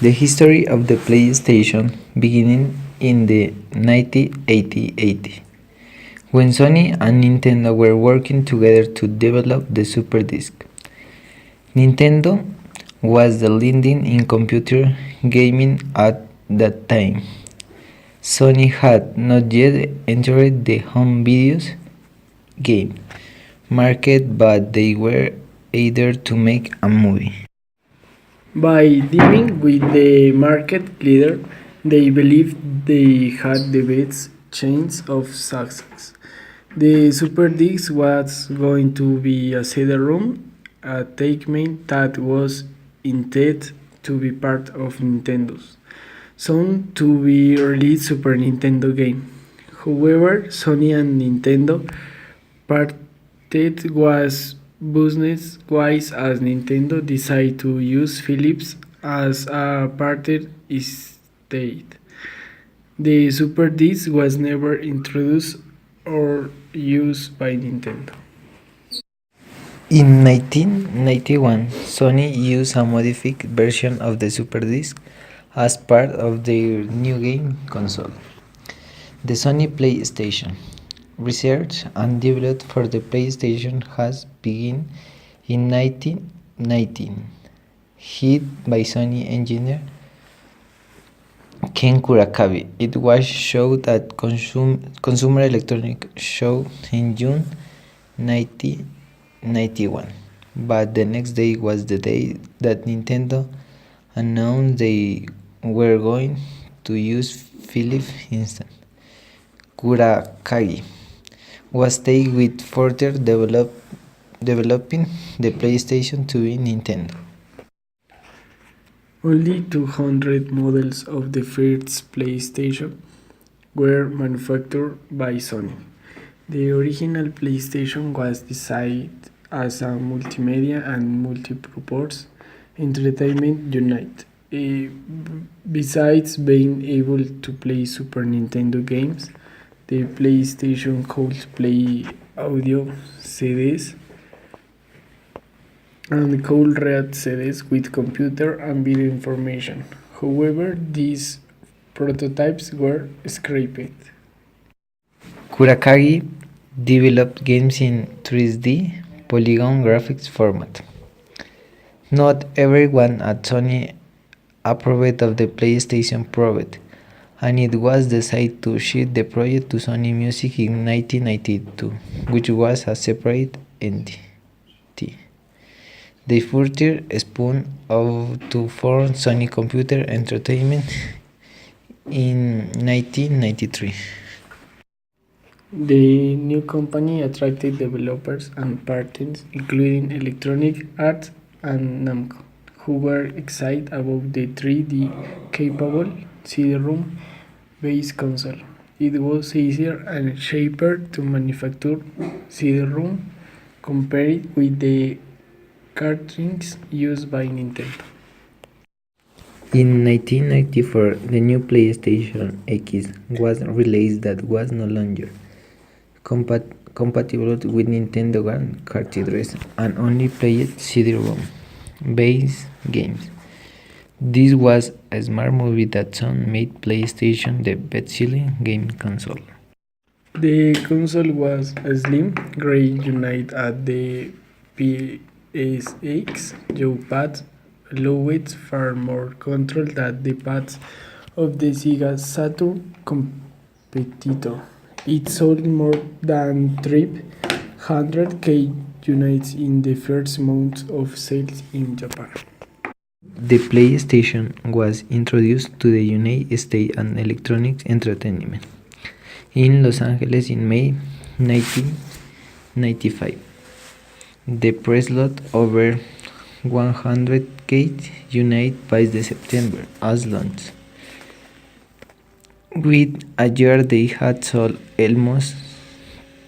The history of the PlayStation beginning in the 1980, when Sony and Nintendo were working together to develop the Super Disc. Nintendo was the leading in computer gaming at that time. Sony had not yet entered the home videos game market, but they were eager to make a movie. By dealing with the market leader, they believed they had the best chance of success. The Super Disc was going to be a CD-ROM, a statement that was intended to be part of Nintendo's soon to be released Super Nintendo game. However, Sony and Nintendo parted was business-wise as Nintendo decided to use Philips as a partner instead. The Super Disc was never introduced or used by Nintendo. In 1991, Sony used a modified version of the Super Disc as part of their new game console, the Sony PlayStation. Research and development for the PlayStation has begun in 1919, headed by Sony engineer Ken Kurakabe. It was shown at Consumer Electronics Show in June 1991, but the next day was the day that Nintendo announced they were going to use Philips instead. Kurakagi was tasked with further developing the PlayStation to be Nintendo. Only 200 models of the first PlayStation were manufactured by Sony. The original PlayStation was designed as a multimedia and multi-purpose entertainment unit. Besides being able to play Super Nintendo games, the PlayStation could play audio CDs and could read CDs with computer and video information. However, these prototypes were scrapped. Kurakagi developed games in 3D polygon graphics format. Not everyone at Sony approved of the PlayStation project, and it was decided to shift the project to Sony Music in 1992, which was a separate entity. They further spun off to form Sony Computer Entertainment in 1993. The new company attracted developers and partners, including Electronic Arts and Namco, who were excited about the 3D capable CD-ROM based console. It was easier and cheaper to manufacture CD-ROM compared with the cartridges used by Nintendo. In 1994, the new PlayStation X was released that was no longer compatible with Nintendo One cartridges and only played CD-ROM based games. This was a smart move that Sony made PlayStation the best-selling game console. The console was a slim gray unit at the PSX joypad allowed far more control than the pads of the Sega Saturn competitor. It sold more than 300,000 units in the first month of sales in Japan. The PlayStation was introduced to the United States and Electronic Entertainment in Los Angeles in May 1995. The press lot over 100,000 units by September as launch. Within a year, they had sold almost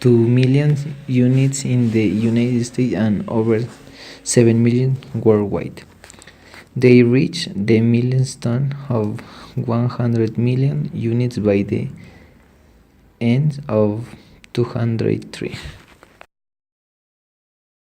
2 million units in the United States and over 7 million worldwide. They reached the milestone of 100 million units by the end of 2003.